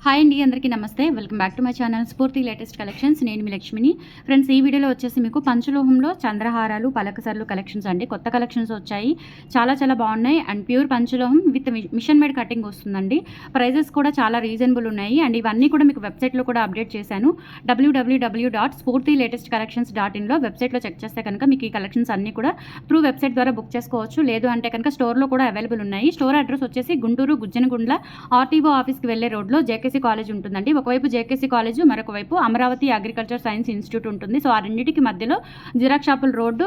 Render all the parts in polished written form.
Hi అండి, అందరికీ నమస్తే. Welcome back to my channel స్ఫూర్తి లేటెస్ట్ కలెక్షన్స్. నేను మీ లక్ష్మిని. ఫ్రెండ్స్, ఈ వీడియోలో వచ్చేసి మీకు పంచలోహంలో చంద్రహారాలు, పలకసర్లు కలెక్షన్స్ అండి. కొత్త కలెక్షన్స్ వచ్చాయి, చాలా చాలా బాగున్నాయి. అండ్ ప్యూర్ పంచలోహం విత్ మిషన్ మేడ్ కటింగ్ వస్తుందండి. ప్రైజెస్ కూడా చాలా రీజనబుల్ ఉన్నాయి. అండ్ ఇవన్నీ కూడా మీకు వెబ్సైట్లో కూడా అప్డేట్ చేశాను. www.spurtilatestcollections.inలో వెబ్సైట్లో చెక్ చేస్తే కనుక మీకు ఈ కలెక్షన్స్ అన్నీ కూడా త్రూ వెబ్సైట్ ద్వారా బుక్ చేసుకోవచ్చు. లేదు అంటే కనుక స్టోర్లో కూడా అవైలబుల్ ఉన్నాయి. స్టోర్ అడ్రస్ వచ్చేసి గుంటూరు గుజ్జనగుండ్ల ఆర్టీఓ ఆఫీస్కి వెళ్ళే రోడ్లో జేకేసీ కాలేజ్ ఉంటుందండి. ఒకవైపు జేకేసీ కాలేజ్, మరొక వైపు అమరావతి అగ్రికల్చర్ సైన్స్ ఇన్స్టిట్యూట్ ఉంటుంది. సో ఆ రెండింటికి మధ్యలో జిరాక్ షాపుల రోడ్డు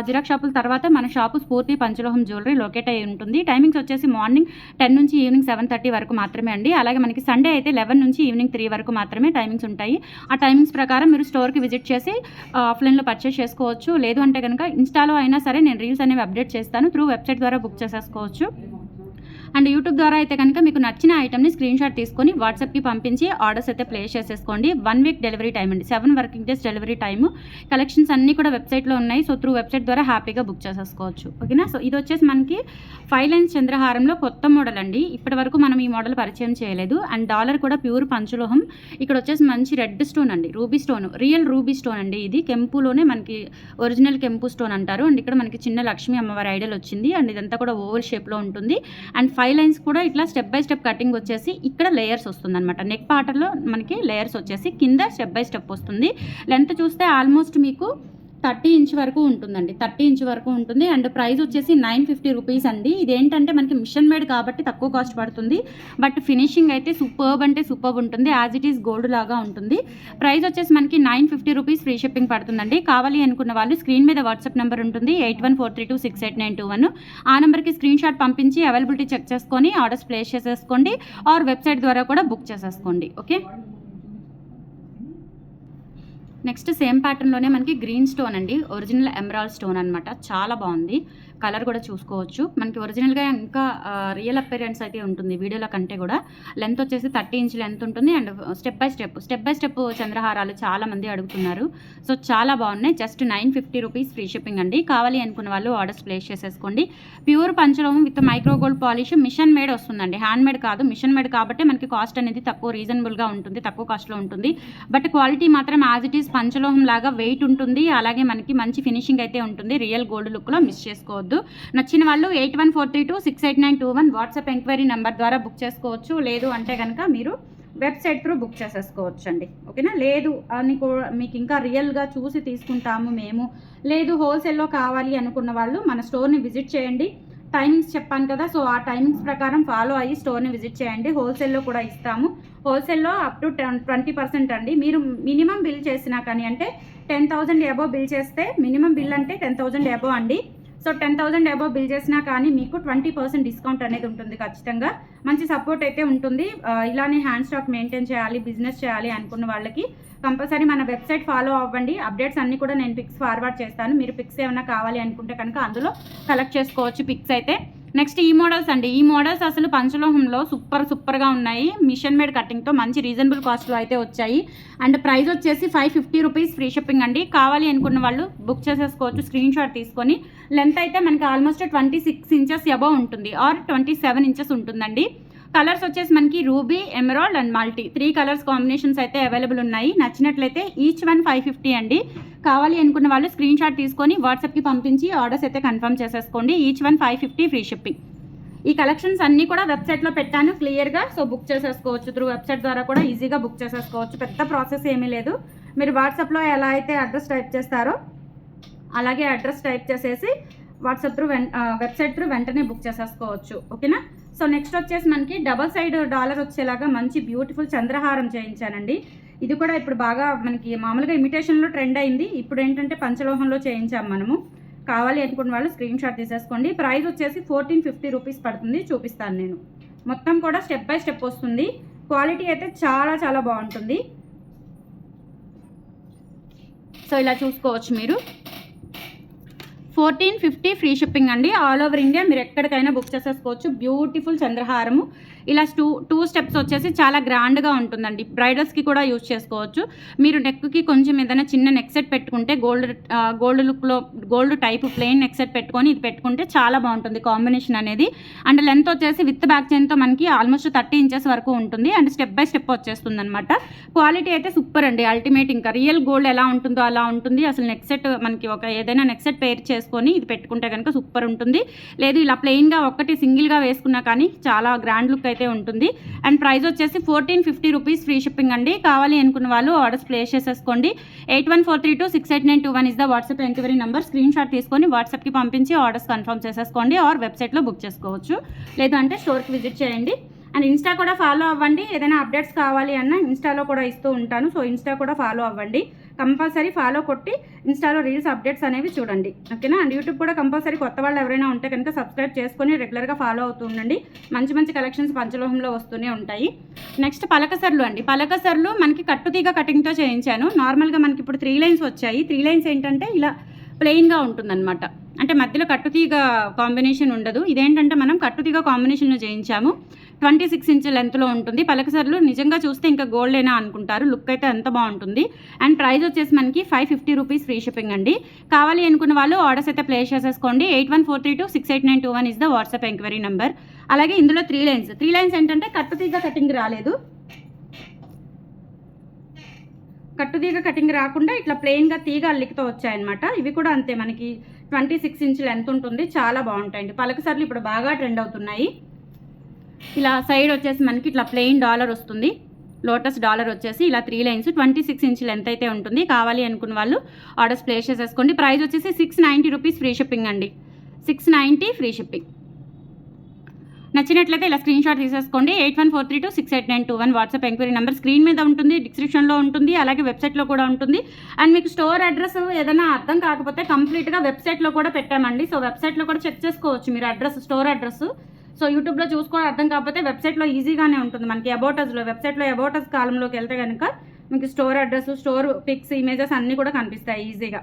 జిరాక్ షాపుల తర్వాత మన షాపు స్ఫూర్తి పంచలోహం జ్యువెలరీ లొకేట్ అయి ఉంటుంది. టైమింగ్స్ వచ్చేసి మార్నింగ్ 10 నుంచి ఈవినింగ్ 7:30 వరకు మాత్రమే అండి. అలాగే మనకి సండే అయితే 11 నుంచి ఈవినింగ్ 3 వరకు మాత్రమే టైమింగ్స్ ఉంటాయి. ఆ టైమింగ్స్ ప్రకారం మీరు స్టోర్కి విజిట్ చేసి ఆఫ్లైన్లో పర్చేస్ చేసుకోవచ్చు. లేదు అంటే కనుక ఇన్స్టాలో అయినా సరే నేను రీల్స్ అనేవి అప్డేట్ చేస్తాను. త్రూ వెబ్సైట్ ద్వారా బుక్ చేసేసుకోవచ్చు. అండ్ యూట్యూబ్ ద్వారా అయితే కనుక మీకు నచ్చిన ఐటమ్ని స్క్రీన్ షాట్ తీసుకొని వాట్సాప్కి పంపించి ఆర్డర్స్ అయితే ప్లేస్ చేసేసుకోండి. 1 వీక్ డెలివరీ టైం అండి, 7 working days delivery time. Collections అన్నీ కూడా వెబ్సైట్లో ఉన్నాయి. సో త్రూ వెబ్సైట్ ద్వారా హ్యాపీగా బుక్ చేసేసుకోవచ్చు. ఓకేనా. సో ఇది వచ్చేసి మనకి 5 లైన్స్ చంద్రహారంలో కొత్త మోడల్ అండి. ఇప్పటి వరకు మనం ఈ మోడల్ పరిచయం చేయలేదు. అండ్ డాలర్ కూడా ప్యూర్ పంచలోహం. ఇక్కడ వచ్చేసి మంచి రెడ్ స్టోన్ అండి, ruby stone, real ruby stone అండి. ఇది కెంపులోనే మనకి ఒరిజినల్ కెంపు స్టోన్ అంటారు. అండ్ ఇక్కడ మనకి చిన్న లక్ష్మీ అమ్మవారి ఐడల్ వచ్చింది. అండ్ ఇదంతా కూడా ఓవల్ షేప్లో ఉంటుంది. అండ్ 5 లైన్స్ కూడా ఇట్లా స్టెప్ బై స్టెప్ కటింగ్ వచ్చేసి ఇక్కడ లేయర్స్ వస్తుంది అనమాట. నెక్ పార్టర్లో మనకి లేయర్స్ వచ్చేసి కింద స్టెప్ బై స్టెప్ వస్తుంది. లెంత్ చూస్తే ఆల్మోస్ట్ మీకు 30 ఇంచ్ వరకు ఉంటుందండి. 30 ఇంచ్ వరకు ఉంటుంది. అండ్ ప్రైస్ వచ్చేసి 950 రూపీస్ అండి. ఇదేంటంటే మనకి మిషన్ మేడ్ కాబట్టి తక్కువ కాస్ట్ పడుతుంది. బట్ ఫినిషింగ్ అయితే సూపర్బ్ అంటే సూపర్బ్ ఉంటుంది. యాజ్ ఇట్ ఈస్ గోల్డ్ లాగా ఉంటుంది. ప్రైస్ వచ్చేసి మనకి 950 రూపీస్ ఫ్రీ షిప్పింగ్ పడుతుందండి. కావాలి అనుకున్న వాళ్ళు స్క్రీన్ మీద వాట్సాప్ నెంబర్ ఉంటుంది, 8143268921. ఆ నెంబర్కి స్క్రీన్ షాట్ పంపించి అవైలబిలిటీ చెక్ చేసుకొని ఆర్డర్స్ ప్లేస్ చేసేసుకోండి. ఆర్ వెబ్సైట్ ద్వారా కూడా బుక్ చేసేసుకోండి. ఓకే. నెక్స్ట్ సేమ్ ప్యాటర్న్లోనే మనకి గ్రీన్ స్టోన్ అండి, ఒరిజినల్ ఎమరాల్డ్ స్టోన్ అనమాట. చాలా బాగుంది. కలర్ కూడా చూసుకోవచ్చు. మనకి ఒరిజినల్గా ఇంకా రియల్ అపియరెన్స్ అయితే ఉంటుంది వీడియోలో కంటే కూడా. లెంత్ వచ్చేసి 30 ఇంచ్ లెంత్ ఉంటుంది. అండ్ స్టెప్ బై స్టెప్ చంద్రహారాలు చాలా మంది అడుగుతున్నారు. సో చాలా బాగున్నాయి. జస్ట్ 950 రూపీస్ ఫ్రీ షిప్పింగ్ అండి. కావాలి అనుకున్న వాళ్ళు ఆర్డర్స్ ప్లేస్ చేసేసుకోండి. ప్యూర్ పంచలోహం with micro gold polish, machine made వస్తుందండి, హ్యాండ్ మేడ్ కాదు. మిషన్ మేడ్ కాబట్టి మనకి కాస్ట్ అనేది తక్కువ, రీజనబుల్గా ఉంటుంది, తక్కువ కాస్ట్లో ఉంటుంది. బట్ క్వాలిటీ మాత్రం యాజ్ ఇట్ ఈస్ పంచలోహం లాగా వెయిట్ ఉంటుంది. అలాగే మనకి మంచి ఫినిషింగ్ అయితే ఉంటుంది. రియల్ గోల్డ్ లుక్లో మిస్ చేసుకోవద్దు. నచ్చిన వాళ్ళు 8143268921 వాట్సాప్ ఎంక్వైరీ నెంబర్ ద్వారా బుక్ చేసుకోవచ్చు. లేదు అంటే కనుక మీరు వెబ్సైట్ త్రూ బుక్ చేసేసుకోవచ్చు అండి. ఓకేనా. లేదు అని మీకు ఇంకా రియల్గా చూసి తీసుకుంటాము మేము, లేదు హోల్సేల్లో కావాలి అనుకున్న వాళ్ళు మన స్టోర్ని విజిట్ చేయండి. టైమింగ్స్ చెప్పాను కదా, సో ఆ టైమింగ్స్ ప్రకారం ఫాలో అయ్యి స్టోర్ని విజిట్ చేయండి. హోల్సేల్లో కూడా ఇస్తాము. హోల్సేల్లో అప్ టు 20% అండి. మీరు మినిమం బిల్ చేసినా కానీ, అంటే 10,000 అబోవ్ బిల్ చేస్తే, మినిమం బిల్ అంటే 10,000 అబోవ్ అండి. సో 10,000 అబోవ్ బిల్ చేసినా కానీ మీకు 20% డిస్కౌంట్ అనేది ఉంటుంది. ఖచ్చితంగా మంచి సపోర్ట్ అయితే ఉంటుంది. ఇలానే హ్యాండ్ స్టాక్ మెయింటైన్ చేయాలి, బిజినెస్ చేయాలి అనుకున్న వాళ్ళకి కంపల్సరీ మన వెబ్సైట్ ఫాలో అవ్వండి. అప్డేట్స్ అన్నీ కూడా నేను పిక్స్ ఫార్వర్డ్ చేస్తాను. మీరు పిక్స్ ఏమైనా కావాలి అనుకుంటే కనుక అందులో కలెక్ట్ చేసుకోవచ్చు పిక్స్ అయితే. నెక్స్ట్ ఈ మోడల్స్ అండి. ఈ మోడల్స్ అసలు పంచలోహంలో సూపర్గా ఉన్నాయి. మిషన్ మేడ్ కటింగ్తో మంచి రీజనబుల్ కాస్ట్లో అయితే వచ్చాయి. అండ్ ప్రైస్ వచ్చేసి 550 రూపీస్ ఫ్రీ షిప్పింగ్ అండి. కావాలి అనుకున్న వాళ్ళు బుక్ చేసేసుకోవచ్చు స్క్రీన్ షాట్ తీసుకొని. లెంత్ అయితే మనకి ఆల్మోస్ట్ 26 ఇంచెస్ అబోవ్ ఉంటుంది, ఆర్ 27 ఇంచెస్ ఉంటుందండి. కలర్స్ వచ్చేసి మనకి ruby, emerald and multi 3 colours combinations అయితే అవైలబుల్ ఉన్నాయి. నచ్చినట్లయితే ఈచ్ వన్ 550 అండి. కావాలి అనుకున్న వాళ్ళు స్క్రీన్ షాట్ తీసుకొని వాట్సాప్కి పంపించి ఆర్డర్స్ అయితే కన్ఫర్మ్ చేసేసుకోండి. Each one 550 free shipping. ఈ కలెక్షన్స్ అన్నీ కూడా వెబ్సైట్లో పెట్టాను క్లియర్గా. సో బుక్ చేసేసుకోవచ్చు. త్రూ వెబ్సైట్ ద్వారా కూడా ఈజీగా బుక్ చేసేసుకోవచ్చు. పెద్ద ప్రాసెస్ ఏమీ లేదు. మీరు వాట్సాప్లో ఎలా అయితే అడ్రస్ టైప్ చేస్తారో అలాగే అడ్రస్ టైప్ చేసేసి వాట్సాప్ త్రూ వెబ్సైట్ త్రూ వెంటనే బుక్ చేసేసుకోవచ్చు. ఓకేనా. సో నెక్స్ట్ వచ్చేసి మనకి డబల్ సైడ్ డాలర్ వచ్చేలాగా మంచి బ్యూటిఫుల్ చంద్రహారం చేయించానండి. ఇది కూడా ఇప్పుడు బాగా మనకి మామూలుగా ఇమిటేషన్లో ట్రెండ్ అయింది. ఇప్పుడు ఏంటంటే పంచలోహంలో చేయించాము మనము. కావాలి అనుకున్న వాళ్ళు స్క్రీన్ షాట్ తీసేసుకోండి. ప్రైస్ వచ్చేసి 1450 రూపీస్ పడుతుంది. చూపిస్తాను నేను. మొత్తం కూడా స్టెప్ బై స్టెప్ వస్తుంది. క్వాలిటీ అయితే చాలా చాలా బాగుంటుంది. సో ఇలా చూసుకోవచ్చు మీరు. 1450 ఫ్రీ షిప్పింగ్ అండి. ఆల్ ఓవర్ ఇండియా మీరు ఎక్కడికైనా బుక్ చేసేసుకోవచ్చు. బ్యూటిఫుల్ చంద్రహారము. ఇలా టూ స్టెప్స్ వచ్చేసి చాలా గ్రాండ్గా ఉంటుందండి. బ్రైడల్స్కి కూడా యూజ్ చేసుకోవచ్చు. మీరు నెక్కి కొంచెం ఏదైనా చిన్న నెక్ సెట్ పెట్టుకుంటే గోల్డ్ లుక్లో gold type plain neck set పెట్టుకొని ఇది పెట్టుకుంటే చాలా బాగుంటుంది కాంబినేషన్ అనేది. అండ్ లెంత్ వచ్చేసి విత్ బ్యాక్ చైన్తో మనకి ఆల్మోస్ట్ 30 ఇంచెస్ వరకు ఉంటుంది. అండ్ స్టెప్ బై స్టెప్ వచ్చేస్తుంది అనమాట. క్వాలిటీ అయితే సూపర్ అండి, అల్టిమేట్. ఇంకా రియల్ గోల్డ్ ఎలా ఉంటుందో అలా ఉంటుంది. అసలు నెక్ సెట్ మనకి ఏదైనా నెక్ సెట్ పేర్ చేసుకొని ఇది పెట్టుకుంటే కనుక సూపర్ ఉంటుంది. లేదు ఇలా ప్లెయిన్గా ఒక్కటి సింగిల్గా వేసుకున్నా కానీ చాలా గ్రాండ్ లుక్ అయితే ఉంటుంది. అండ్ ప్రైస్ వచ్చేసి 1450 రూపీస్ ఫ్రీ షిప్పింగ్ అండి. కావాలి అనుకున్న వాళ్ళు ఆర్డర్స్ ప్లేస్ చేసేసుకోండి. 8143268921 is the WhatsApp enquiry number. Screen shot తీసుకొని వాట్సాప్కి పంపించి ఆర్డర్స్ కన్ఫర్మ్ చేసేసుకోండి. ఆర్ వెబ్సైట్లో బుక్ చేసుకోవచ్చు, లేదంటే స్టోర్కి విజిట్ చేయండి. అండ్ ఇన్స్టా కూడా ఫాలో అవ్వండి. ఏదైనా అప్డేట్స్ కావాలి అన్న ఇన్స్టాలో కూడా ఇస్తూ ఉంటాను. సో ఇన్స్టా కూడా ఫాలో అవ్వండి. కంపల్సరీ ఫాలో కొట్టి ఇన్స్టాలో రీల్స్ అప్డేట్స్ అనేవి చూడండి, ఓకేనా. అండ్ యూట్యూబ్ కూడా కంపల్సరీ కొత్త వాళ్ళు ఎవరైనా ఉంటే కనుక సబ్స్క్రైబ్ చేసుకొని రెగ్యులర్గా ఫాలో అవుతూ ఉండండి. మంచి మంచి కలెక్షన్స్ పంచలోహంలో వస్తూనే ఉంటాయి. నెక్స్ట్ పలకసర్లు అండి. పలకసర్లు మనకి కట్టుతీగ కటింగ్తో చేయించాను. నార్మల్గా మనకి ఇప్పుడు 3 లైన్స్ వచ్చాయి. 3 లైన్స్ ఏంటంటే ఇలా ప్లెయిన్గా ఉంటుందన్నమాట. అంటే మధ్యలో కట్టుతీగ కాంబినేషన్ ఉండదు. ఇదేంటంటే మనం కట్టుతీగ కాంబినేషన్లో చేయించాము. 26 ఇంచ్ లెంత్లో ఉంటుంది. పలకసర్లు నిజంగా చూస్తే ఇంకా గోల్డేనా అనుకుంటారు. లుక్ అయితే అంత బాగుంటుంది. అండ్ ప్రైస్ వచ్చేసి మనకి 550 రూపీస్ ఫ్రీ షిప్పింగ్ అండి. కావాలి అనుకున్న వాళ్ళు ఆర్డర్స్ అయితే ప్లేస్ చేసేసుకోండి. 8143268921 is the WhatsApp enquiry number. అలాగే ఇందులో 3 లైన్స్ ఏంటంటే కట్టుతీగ కటింగ్ రాలేదు. కట్టుతీగ కటింగ్ రాకుండా ఇట్లా ప్లెయిన్గా తీగ అల్లికతో వచ్చాయన్నమాట. ఇవి కూడా అంతే, మనకి 26 ఇంచ్ లెంత్ ఉంటుంది. చాలా బాగుంటాయండి. పలకసర్లు ఇప్పుడు బాగా ట్రెండ్ అవుతున్నాయి. ఇలా సైడ్ వచ్చేసి మనకి ఇట్లా ప్లెయిన్ డాలర్ వస్తుంది. లోటస్ డాలర్ వచ్చేసి ఇలా 3 లైన్స్ 26 ఇంచ్ లెంత్ అయితే ఉంటుంది. కావాలి అనుకున్న వాళ్ళు ఆర్డర్స్ ప్లేస్ చేసేసుకోండి. ప్రైస్ వచ్చేసి 690 రూపీస్ ఫ్రీ షిప్పింగ్ అండి. 690 ఫ్రీ షిప్పింగ్. నచ్చినట్లయితే ఇలా స్క్రీన్ షాట్ తీసేసుకోండి. 8143268921 వాట్సాప్ ఎంక్వైరీ నెంబర్ స్క్రీన్ మీద ఉంటుంది, డిస్క్రిప్షన్లో ఉంటుంది, అలాగే వెబ్సైట్లో కూడా ఉంటుంది. అండ్ మీకు స్టోర్ అడ్రస్ ఏదైనా అర్థం కాకపోతే కంప్లీట్గా వెబ్సైట్లో కూడా పెట్టామండి. సో వెబ్సైట్లో కూడా చెక్ చేసుకోవచ్చు మీరు అడ్రస్, స్టోర్ అడ్రస్. సో యూట్యూబ్లో చూసుకోవడం అర్థం కాకపోతే వెబ్సైట్లో ఈజీగానే ఉంటుంది. మనకి అబౌటస్లో వెబ్సైట్లో అబౌటస్ కాలంలోకి వెళ్తే కనుక మీకు store address, store pics, images అన్నీ కూడా కనిపిస్తాయి ఈజీగా.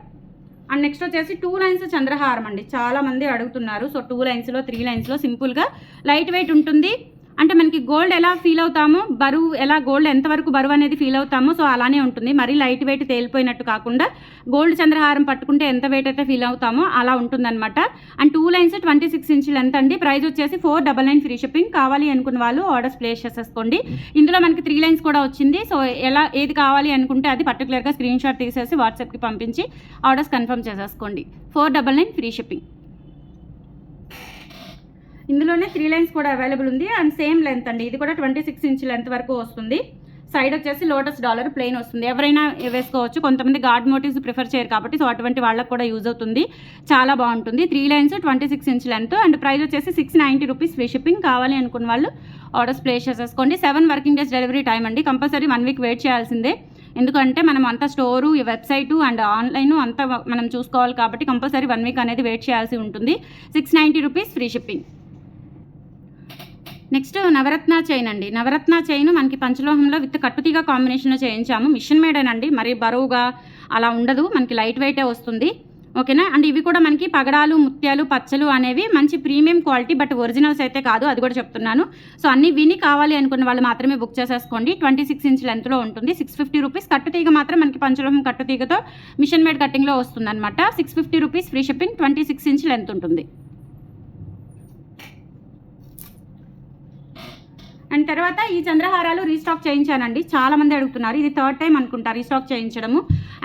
అండ్ నెక్స్ట్ వచ్చేసి 2 లైన్స్ చంద్రహారం అండి. చాలామంది అడుగుతున్నారు. సో 2 లైన్స్లో 3 లైన్స్లో సింపుల్గా లైట్ వెయిట్ ఉంటుంది. అంటే మనకి గోల్డ్ ఎలా ఫీల్ అవుతామో, బరువు ఎలా గోల్డ్ ఎంతవరకు బరువు అనేది ఫీల్ అవుతామో సో అలానే ఉంటుంది. మరీ లైట్ వెయిట్ తేలిపోయినట్టు కాకుండా గోల్డ్ చంద్రహారం పట్టుకుంటే ఎంత వెయిట్ అయితే ఫీల్ అవుతామో అలా ఉంటుందన్నమాట. అండ్ 2 లైన్స్ 26 ఇంచ్ లెంత్ అండి. ప్రైస్ వచ్చేసి 499 ఫ్రీ షిప్పింగ్. కావాలి అనుకున్న వాళ్ళు ఆర్డర్స్ ప్లేస్ చేసేసుకోండి. ఇందులో మనకి 3 లైన్స్ కూడా వచ్చింది. సో ఏది కావాలి అనుకుంటే అది పర్టికులర్గా స్క్రీన్ షాట్ తీసేసి వాట్సాప్కి పంపించి ఆర్డర్స్ కన్ఫర్మ్ చేసేసుకోండి. 499 ఫ్రీ షిప్పింగ్. ఇందులోనే 3 లైన్స్ కూడా అవైలబుల్ ఉంది. అండ్ సేమ్ లెంత్ అండి. ఇది కూడా 26 ఇంచ్ లెంత్ వరకు వస్తుంది. సైడ్ వచ్చేసి లోటస్ డాలర్ ప్లెయిన్ వస్తుంది. ఎవరైనా వేసుకోవచ్చు. కొంతమంది గాడ్ మోటివ్స్ ప్రిఫర్ చేయరు కాబట్టి సో అటువంటి వాళ్ళకి కూడా యూజ్ అవుతుంది. చాలా బాగుంటుంది. 3 lines 26 inch length. And price వచ్చేసి 690 రూపీస్ ఫ్రీ షిప్పింగ్. కావాలి అనుకున్న వాళ్ళు ఆర్డర్స్ ప్లేస్ చేసేసుకోండి. 7 వర్కింగ్ డేస్ డెలివరీ టైం అండి. కంపల్సరీ 1 వీక్ వెయిట్ చేయాల్సిందే. ఎందుకంటే మనం అంతా స్టోరు, వెబ్సైటు అండ్ ఆన్లైన్ అంతా మనం చూసుకోవాలి కాబట్టి కంపల్సరీ 1 వీక్ అనేది వెయిట్ చేయాల్సి ఉంటుంది. 690 రూపీస్ ఫ్రీ షిప్పింగ్. నెక్స్ట్ నవరత్న చైన్ అండి. నవరత్న చైన్ మనకి పంచలోహంలో విత్ కట్టుతీగ కాంబినేషన్లో చేయించాము. మిషన్ మేడేనండి, మరి బరువుగా అలా ఉండదు, మనకి లైట్ వెయిటే వస్తుంది, ఓకేనా. అండ్ ఇవి కూడా మనకి పగడాలు, ముత్యాలు, పచ్చలు అనేవి మంచి ప్రీమియం క్వాలిటీ, బట్ ఒరిజినల్స్ అయితే కాదు, అది కూడా చెప్తున్నాను. సో అన్ని విని కావాలి అనుకున్న వాళ్ళు మాత్రమే బుక్ చేసేసుకోండి. 26 ఇంచ్ లెంత్లో ఉంటుంది. 650 రూపీస్. కట్టుతీగ మాత్రం మనకి పంచలోహం కట్టుతీగతో మిషన్ మేడ్ కటింగ్లో వస్తుంది అనమాట. 650 rupees free shipping. 26 inch length ఉంటుంది. అండ్ తర్వాత ఈ చంద్రహారాలు రీస్టాక్ చేయించానండి. చాలామంది అడుగుతున్నారు. ఇది 3rd టైం అనుకుంటా రీస్టాక్ చేయించడము.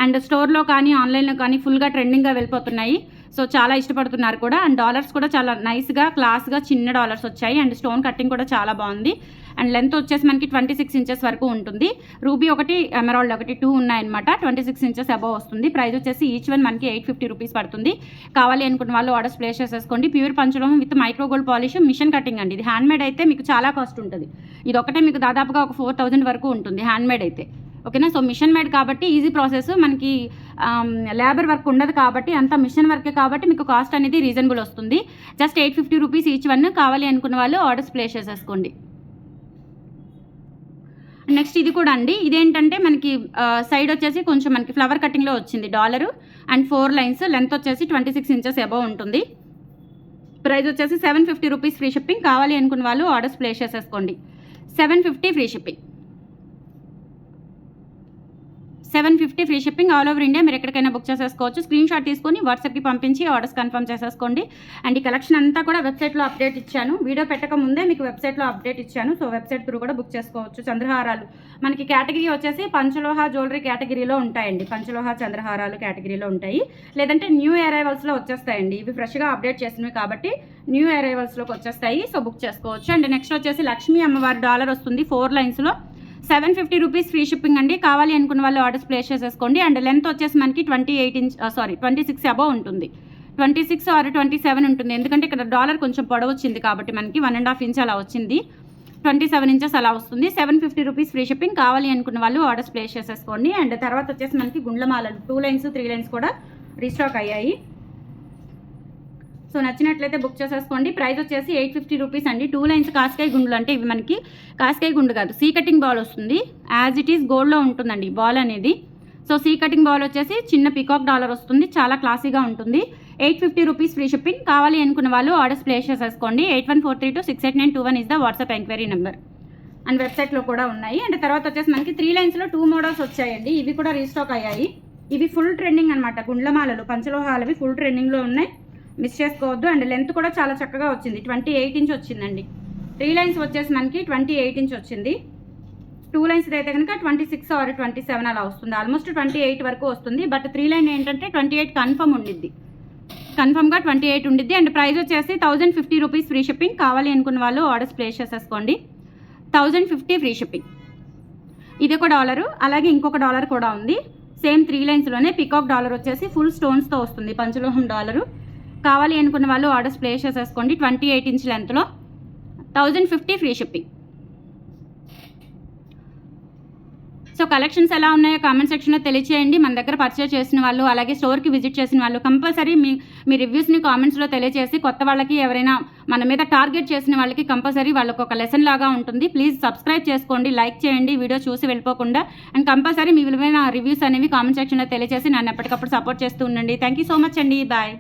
అండ్ స్టోర్లో కానీ ఆన్లైన్లో కానీ ఫుల్గా ట్రెండింగ్గా వెళ్ళిపోతున్నాయి. సో చాలా ఇష్టపడుతున్నారు కూడా. అండ్ డాలర్స్ కూడా చాలా నైస్గా క్లాస్గా చిన్న డాలర్స్ వచ్చాయి. అండ్ స్టోన్ కట్టింగ్ కూడా చాలా బాగుంది. అండ్ లెంత్ వచ్చేసి మనకి 26 ఇంచెస్ వరకు ఉంటుంది. రూబీ ఒకటి, ఎమరాల్డ్ ఒకటి, 2 ఉన్నాయన్నమాట. 26 ఇంచెస్ అబవ్ వస్తుంది. ప్రైస్ వచ్చేసి ఈచ్ వన్ మనకి 850 రూపీస్ పడుతుంది. కావాలి అనుకున్న వాళ్ళు ఆర్డర్స్ ప్లేస్ చేసేసుకోండి. ప్యూర్ పంచలోహం with micro gold polish, machine cutting అండి. ఇది హ్యాండ్మేడ్ అయితే మీకు చాలా కాస్ట్ ఉంటుంది. ఇది ఒకటే మీకు దాదాపుగా ఒక 4000 వరకు ఉంటుంది హ్యాండ్మేడ్ అయితే, ఓకేనా. సో మిషన్ మేడ్ కాబట్టి ఈజీ ప్రాసెస్, మనకి లేబర్ వర్క్ ఉండదు కాబట్టి అంతా మిషన్ వర్కే కాబట్టి మీకు కాస్ట్ అనేది రీజనబుల్ వస్తుంది. Just 850 rupees each one. కావాలి అనుకున్న వాళ్ళు ఆర్డర్స్ ప్లేస్ చేసేసుకోండి. నెక్స్ట్ ఇది కూడా అండి. ఇదేంటంటే మనకి సైడ్ వచ్చేసి కొంచెం మనకి ఫ్లవర్ కటింగ్లో వచ్చింది డాలరు. And 4 lines. లెంత్ వచ్చేసి 26 ఇంచెస్ అబవ్ ఉంటుంది. ప్రైస్ వచ్చేసి 750 రూపీస్ ఫ్రీ షిప్పింగ్. కావాలి అనుకున్న వాళ్ళు ఆర్డర్స్ ప్లేస్ చేసేసుకోండి. 750 free shipping. 750 free shipping all over India. మీరు ఎక్కడికైనా బుక్ చేసేసుకోవచ్చు. స్క్రీన్ షాట్ తీసుకొని వాట్సాప్కి పంపించి ఆర్డర్స్ కన్ఫర్మ్ చేసేసుకోండి. అండ్ ఈ కలెక్షన్ అంతా కూడా వెబ్సైట్లో అప్డేట్ ఇచ్చాను. వీడియో పెట్టక ముందే మీకు వెబ్సైట్లో అప్డేట్ ఇచ్చాను. సో వెబ్సైట్ త్రూ కూడా బుక్ చేసుకోవచ్చు. చంద్రహారాలు మనకి కేటగిరీ వచ్చేసి పంచలోహ జ్యువెలరీ కేటగిరీలో ఉంటాయండి. పంచలోహ చంద్రహారాలు కేటగిరీలో ఉంటాయి. లేదంటే న్యూ అరైవల్స్లో వచ్చేస్తాయండి. ఇవి ఫ్రెష్గా అప్డేట్ చేసినవి కాబట్టి న్యూ అరైవల్స్లోకి వచ్చేస్తాయి. సో బుక్ చేసుకోవచ్చు. అండ్ నెక్స్ట్ వచ్చేసి లక్ష్మీ అమ్మవారి డాలర్ వస్తుంది 4 లైన్స్లో 750 రూపీస్ ఫ్రీ షిప్పింగ్ అండి. కావాలి అనుకున్న వాళ్ళు ఆర్డర్స్ ప్లేస్ చేసేసుకోండి. అండ్ లెంత్ వచ్చేసి మనకి 26 అబవ్ ఉంటుంది. 26 ఆర్ 27 ఉంటుంది. ఎందుకంటే ఇక్కడ డాలర్ కొంచెం పొడవు వచ్చింది కాబట్టి మనకి 1.5 ఇంచ్ అలా వచ్చింది. 27 ఇంచెస్ అలా వస్తుంది. 750 రూపీస్ ఫ్రీ షిప్పింగ్. కావాలి అనుకున్న వాళ్ళు ఆర్డర్స్ ప్లేస్ చేసేసుకోండి. అండ్ తర్వాత వచ్చేసి మనకి గుండ్లమాలలు 2 లైన్స్ 3 లైన్స్ కూడా రీస్టాక్ అయ్యాయి. సో నచ్చినట్లయితే బుక్ చేసేసుకోండి. ప్రైస్ వచ్చేసి 850 రూపీస్ అండి. 2 లైన్స్ కాస్కాయ గుండులు అంటే ఇవి మనకి కాస్కాయ గుండు కాదు, సీ కటింగ్ బాల్ వస్తుంది. యాజ్ ఇట్ ఈస్ గోల్డ్లో ఉంటుందండి బాల్ అనేది. సో సీ కటింగ్ బాల్ వచ్చేసి చిన్న పికాక్ డాలర్ వస్తుంది. చాలా క్లాసీగా ఉంటుంది. 850 రూపీస్ ఫ్రీ షిప్పింగ్. కావాలి అనుకున్న వాళ్ళు ఆర్డర్స్ ప్లేస్ చేసేసుకోండి. 8143268921 is the WhatsApp enquiry number. And వెబ్సైట్లో కూడా ఉన్నాయి. అండ్ తర్వాత వచ్చేసి మనకి 3 లైన్స్లో 2 మోడల్స్ వచ్చాయండి. ఇవి కూడా రీస్టాక్ అయ్యాయి. ఇవి ఫుల్ ట్రెండింగ్ అనమాట. గుండ్లమాలలు పంచలోహాలవి ఫుల్ ట్రెండింగ్లో ఉన్నాయి. మిస్ చేసుకోవద్దు. అండ్ లెంత్ కూడా చాలా చక్కగా వచ్చింది. 28 ఇంచ్ వచ్చిందండి. 3 లైన్స్ వచ్చేసి మనకి 28 ఇంచ్ వచ్చింది. 2 లైన్స్ అయితే కనుక 26 ఆర్ 27 అలా వస్తుంది. ఆల్మోస్ట్ 28 వరకు వస్తుంది. బట్ 3 లైన్ ఏంటంటే 28 కన్ఫర్మ్ ఉండిద్ది. కన్ఫర్మ్గా 28 ఉండిద్ది. అండ్ ప్రైస్ వచ్చేసి 1050 రూపీస్ ఫ్రీ షిప్పింగ్. కావాలి అనుకున్న వాళ్ళు ఆర్డర్స్ ప్లేస్ చేసేసుకోండి. 1050 ఫ్రీ షిప్పింగ్. ఇది ఒక డాలరు. అలాగే ఇంకొక డాలర్ కూడా ఉంది. సేమ్ 3 లైన్స్లోనే పికాక్ డాలర్ వచ్చేసి ఫుల్ స్టోన్స్తో వస్తుంది. పంచలోహం డాలరు. కావాలి అనుకున్న వాళ్ళు ఆర్డర్స్ ప్లేస్ చేసేసుకోండి. 28 ఇంచ్ లెంత్లో 1050 ఫ్రీ షిప్పింగ్. సో కలెక్షన్స్ ఎలా ఉన్నాయో కామెంట్ సెక్షన్లో తెలియచేయండి. మన దగ్గర పర్చేస్ చేసిన వాళ్ళు అలాగే స్టోర్కి విజిట్ చేసిన వాళ్ళు కంపల్సరీ మీ రివ్యూస్ని కామెంట్స్లో తెలియజేసి కొత్త వాళ్ళకి ఎవరైనా మన మీద టార్గెట్ చేసిన వాళ్ళకి కంపల్సరీ వాళ్ళకి ఒక లెసన్ లాగా ఉంటుంది. ప్లీజ్ సబ్స్క్రైబ్ చేసుకోండి, లైక్ చేయండి, వీడియో చూసి వెళ్ళిపోకుండా. అండ్ కంపల్సరీ మీ విలువైన రివ్యూస్ అనేవి కామెంట్ సెక్షన్లో తెలియజేసి నన్ను ఎప్పటికప్పుడు సపోర్ట్ చేస్తూ ఉండండి. థ్యాంక్ యూ సో మచ్ అండి. బాయ్.